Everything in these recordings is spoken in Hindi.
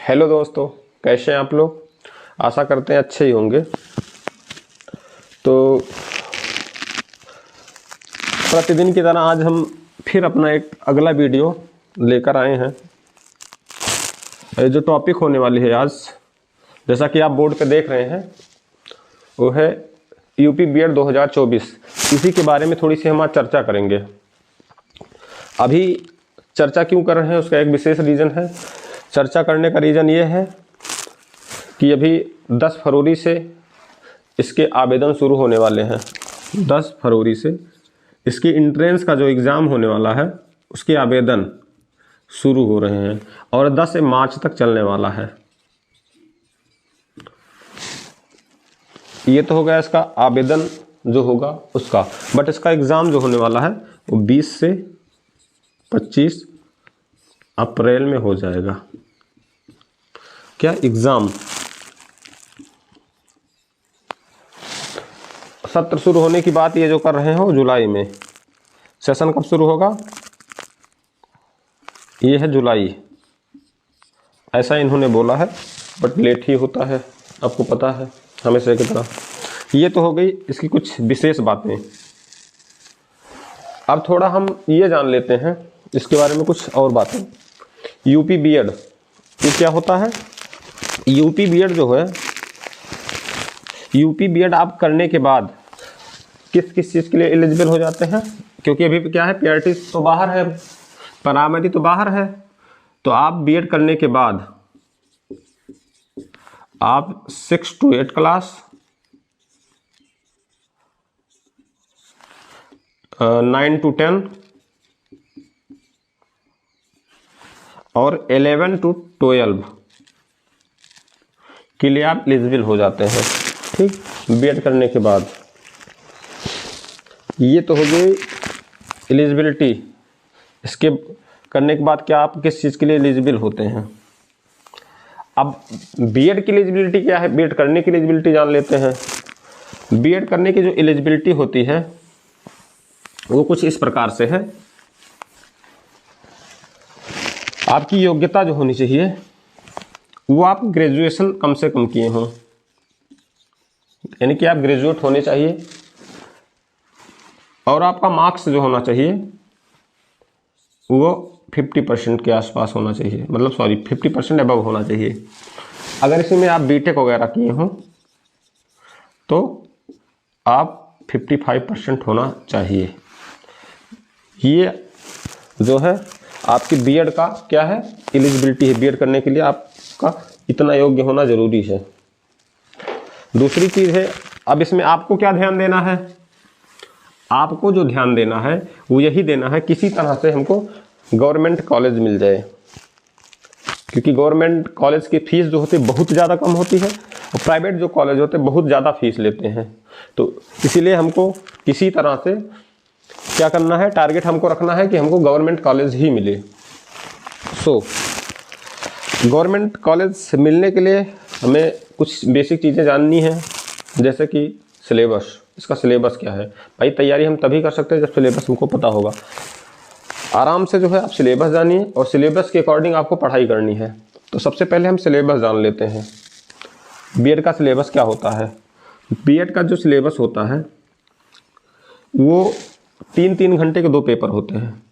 हेलो दोस्तों, कैसे हैं आप लोग। आशा करते हैं अच्छे ही होंगे। तो प्रतिदिन की तरह आज हम फिर अपना एक अगला वीडियो लेकर आए हैं। ये जो टॉपिक होने वाली है आज, जैसा कि आप बोर्ड पे देख रहे हैं, वो है यूपी बीएड 2024। इसी के बारे में थोड़ी सी हम आज चर्चा करेंगे। अभी चर्चा क्यों कर रहे हैं उसका एक विशेष रीज़न है। चर्चा करने का रीज़न ये है कि अभी 10 फरवरी से इसके आवेदन शुरू होने वाले हैं। 10 फरवरी से इसकी इंट्रेंस का जो एग्ज़ाम होने वाला है उसके आवेदन शुरू हो रहे हैं और 10 मार्च तक चलने वाला है। ये तो हो गया इसका आवेदन जो होगा उसका, बट इसका एग्ज़ाम जो होने वाला है वो 20 से 25 अप्रैल में हो जाएगा। क्या एग्ज़ाम, सत्र शुरू होने की बात ये जो कर रहे हो जुलाई में। सेशन कब शुरू होगा, ये है जुलाई, ऐसा इन्होंने बोला है, बट लेट ही होता है, आपको पता है हमेशा की तरह। ये तो हो गई इसकी कुछ विशेष बातें। अब थोड़ा हम ये जान लेते हैं इसके बारे में कुछ और बातें। यूपी बीएड ये क्या होता है। यूपी बीएड जो है, यूपी बीएड आप करने के बाद किस किस चीज़ के लिए एलिजिबल हो जाते हैं, क्योंकि अभी क्या है पीआरटी तो बाहर है, प्राइमरी तो बाहर है। तो आप बीएड करने के बाद आप 6 to 8 क्लास, 9 to 10 और 11 to 12 के लिए आप एलिजिबल हो जाते हैं। ठीक, बीएड करने के बाद ये तो हो गई एलिजिबिलिटी। इसके करने के बाद क्या आप किस चीज़ के लिए एलिजिबल होते हैं। अब बीएड की एलिजिबिलिटी क्या है, बीएड करने की एलिजिबिलिटी जान लेते हैं। बीएड करने की जो एलिजिबिलिटी होती है वो कुछ इस प्रकार से है। आपकी योग्यता जो होनी चाहिए वो आप ग्रेजुएशन कम से कम किए हों, यानी कि आप ग्रेजुएट होने चाहिए। और आपका मार्क्स जो होना चाहिए वो 50% के आसपास होना चाहिए, मतलब 50% अबव होना चाहिए। अगर इसमें आप बीटेक वगैरह किए हों तो आप 55% होना चाहिए। ये जो है आपकी बीएड का क्या है एलिजिबिलिटी है। बीएड करने के लिए आपका इतना योग्य होना जरूरी है। दूसरी चीज़ है, अब इसमें आपको क्या ध्यान देना है। आपको जो ध्यान देना है वो यही देना है किसी तरह से हमको गवर्नमेंट कॉलेज मिल जाए, क्योंकि गवर्नमेंट कॉलेज की फ़ीस जो होती है बहुत ज़्यादा कम होती है और प्राइवेट जो कॉलेज होते हैं बहुत ज़्यादा फीस लेते हैं। तो इसीलिए हमको किसी तरह से क्या करना है, टारगेट हमको रखना है कि हमको गवर्नमेंट कॉलेज ही मिले। गवर्नमेंट कॉलेज मिलने के लिए हमें कुछ बेसिक चीज़ें जाननी हैं, जैसे कि सिलेबस। इसका सिलेबस क्या है भाई, तैयारी हम तभी कर सकते हैं जब सिलेबस हमको पता होगा। आराम से जो है आप सिलेबस जानिए और सिलेबस के अकॉर्डिंग आपको पढ़ाई करनी है। तो सबसे पहले हम सिलेबस जान लेते हैं। बीएड का सिलेबस क्या होता है। बीएड का जो सिलेबस होता है वो 3-3 घंटे के 2 पेपर होते हैं।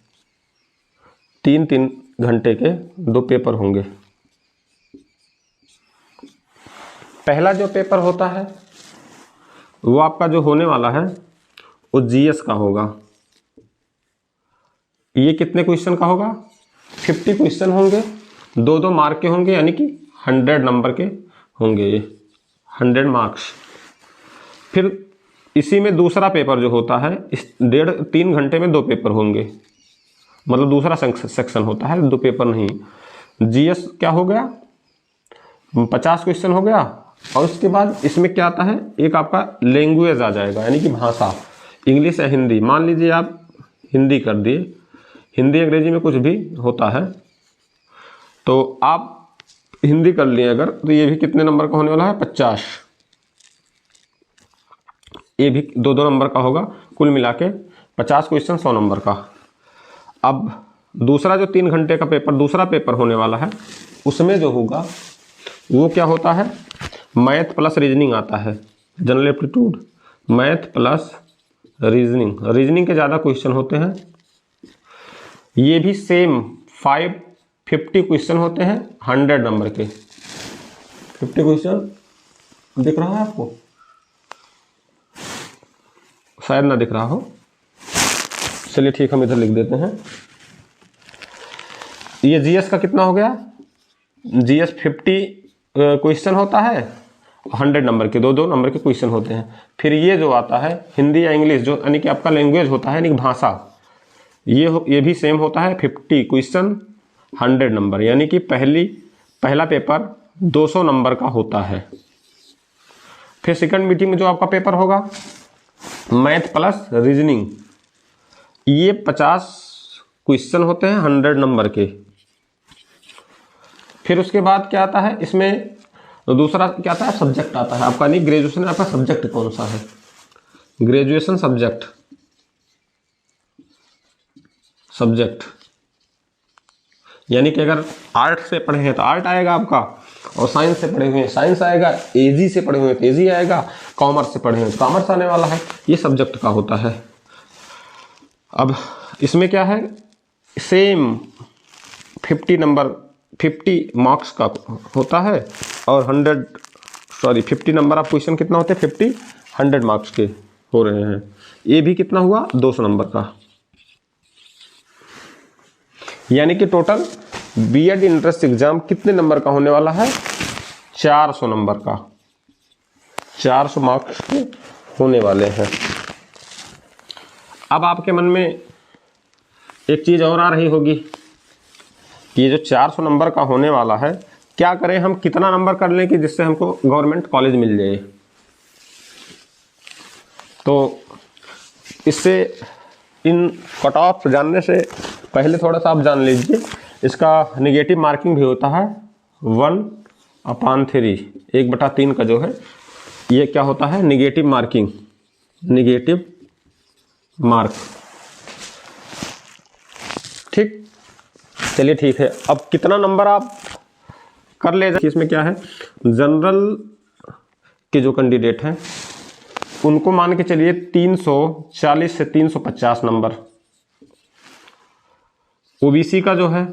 3-3 घंटे के 2 पेपर होंगे। पहला जो पेपर होता है वो आपका जो होने वाला है वो जीएस का होगा। ये कितने क्वेश्चन का होगा, 50 क्वेश्चन होंगे, 2-2 मार्क के होंगे, यानी कि 100 नंबर के होंगे, ये 100 मार्क्स। फिर इसी में दूसरा पेपर जो होता है इस 3 घंटे में 2 पेपर होंगे, मतलब दूसरा सेक्शन होता है, 2 पेपर नहीं। जीएस क्या हो गया, 50 क्वेश्चन हो गया। और उसके बाद इसमें क्या आता है, एक आपका लैंग्वेज आ जाएगा, यानी कि भाषा, इंग्लिश या हिंदी। मान लीजिए आप हिंदी कर दिए, हिंदी अंग्रेजी में कुछ भी होता है, तो आप हिंदी कर लिए अगर, तो ये भी कितने नंबर का होने वाला है, 50। ये भी 2-2 नंबर का होगा, कुल मिला के 50 क्वेश्चन 100 नंबर का। अब दूसरा जो 3 घंटे का पेपर, दूसरा पेपर होने वाला है उसमें जो होगा वो क्या होता है, मैथ प्लस रीजनिंग आता है। General aptitude math plus reasoning, reasoning के ज़्यादा क्वेश्चन होते हैं। ये भी सेम 550 क्वेश्चन होते हैं 100 नंबर के। 50 क्वेश्चन दिख रहा है आपको, शायद ना दिख रहा हो, चलिए ठीक, हम इधर लिख देते हैं। ये जीएस का कितना हो गया, जीएस 50 क्वेश्चन होता है, 100 नंबर के, 2-2 नंबर के क्वेश्चन होते हैं। फिर ये जो आता है हिंदी या इंग्लिश, जो यानी कि आपका लैंग्वेज होता है, यानी कि भाषा, ये भी सेम होता है 50 क्वेश्चन 100 नंबर, यानी कि पहला पेपर 200 नंबर का होता है। फिर सेकंड मीटिंग में जो आपका पेपर होगा मैथ प्लस रीजनिंग, ये 50 क्वेश्चन होते हैं 100 नंबर के। फिर उसके बाद क्या आता है इसमें, दूसरा क्या आता है, सब्जेक्ट आता है आपका, नहीं ग्रेजुएशन में आपका सब्जेक्ट कौन सा है, ग्रेजुएशन सब्जेक्ट, यानी कि अगर आर्ट से पढ़े हैं तो आर्ट आएगा आपका, और साइंस से पढ़े हुए हैं साइंस आएगा, एजी से पढ़े हुए हैं तो एजी आएगा, कॉमर्स से पढ़े हुए हैं तो कॉमर्स आने वाला है। ये सब्जेक्ट का होता है। अब इसमें क्या है, सेम 50 मार्क्स का होता है, और 50 नंबर ऑफ क्वेश्चन कितना होते हैं, 100 मार्क्स के हो रहे हैं। ये भी कितना हुआ, 200 नंबर का, यानी कि टोटल बीएड इंट्रेंस एग्जाम कितने नंबर का होने वाला है, 400 नंबर का, 400 मार्क्स के होने वाले हैं। अब आपके मन में एक चीज और आ रही होगी कि ये जो 400 नंबर का होने वाला है, क्या करें हम, कितना नंबर कर लें कि जिससे हमको गवर्नमेंट कॉलेज मिल जाए। तो इससे इन कट ऑफ जानने से पहले थोड़ा सा आप जान लीजिए, इसका नेगेटिव मार्किंग भी होता है 1/3, 1/3 का जो है ये क्या होता है, नेगेटिव मार्किंग, नेगेटिव मार्क। ठीक, चलिए ठीक है। अब कितना नंबर आप कर ले, इसमें क्या है, जनरल के जो कैंडिडेट हैं उनको मान के चलिए 340 से 350 नंबर, ओबीसी का जो है,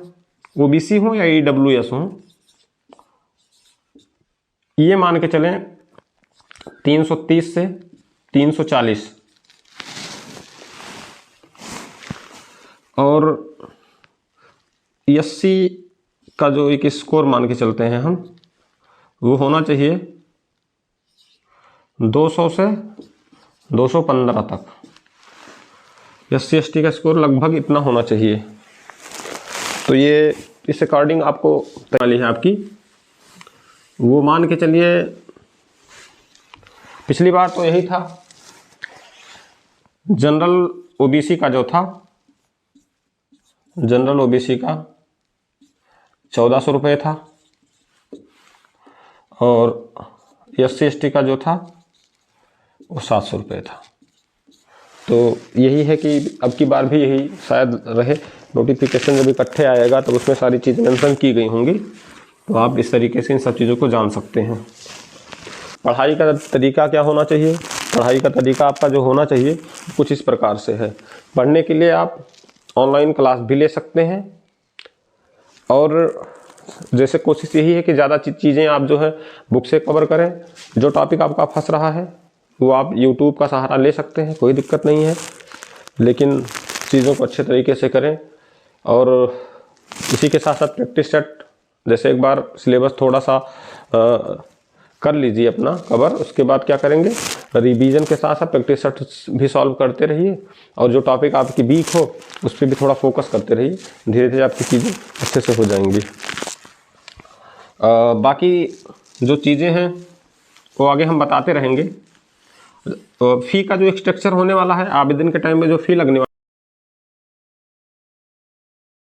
ओबीसी हो या ईडब्ल्यूएस हो, ये मान के चलें 330 से 340, और एससी का जो एक स्कोर मान के चलते हैं हम, वो होना चाहिए 200 से 215 तक। एससी एसटी का स्कोर लगभग इतना होना चाहिए। तो ये इस अकॉर्डिंग आपको तैयारी है आपकी, वो मान के चलिए। पिछली बार तो यही था, जनरल ओबीसी का जो था, जनरल ओबीसी का 1400 रुपये था, और एससी एसटी का जो था वो 700 रुपये था। तो यही है कि अब की बार भी यही शायद रहे, नोटिफिकेशन जब इकट्ठे आएगा तो उसमें सारी चीज़ें मेंशन की गई होंगी, तो आप इस तरीके से इन सब चीज़ों को जान सकते हैं। पढ़ाई का तरीका क्या होना चाहिए, पढ़ाई का तरीका आपका जो होना चाहिए कुछ इस प्रकार से है। पढ़ने के लिए आप ऑनलाइन क्लास भी ले सकते हैं, और जैसे कोशिश यही है कि ज़्यादा चीज़ें आप जो है बुक से कवर करें। जो टॉपिक आपका फंस रहा है वो आप यूट्यूब का सहारा ले सकते हैं, कोई दिक्कत नहीं है, लेकिन चीज़ों को अच्छे तरीके से करें। और इसी के साथ साथ प्रैक्टिस सेट, जैसे एक बार सिलेबस थोड़ा सा कर लीजिए अपना कवर, उसके बाद क्या करेंगे, रिवीजन के साथ साथ प्रैक्टिस सेट भी सॉल्व करते रहिए, और जो टॉपिक आपकी वीक हो उस पर भी थोड़ा फोकस करते रहिए, धीरे धीरे आपकी चीज़ें अच्छे से हो जाएंगी। बाकी जो चीज़ें हैं वो आगे हम बताते रहेंगे। फ़ी का जो स्ट्रक्चर होने वाला है, आवेदन के टाइम में जो फ़ी लगने वाला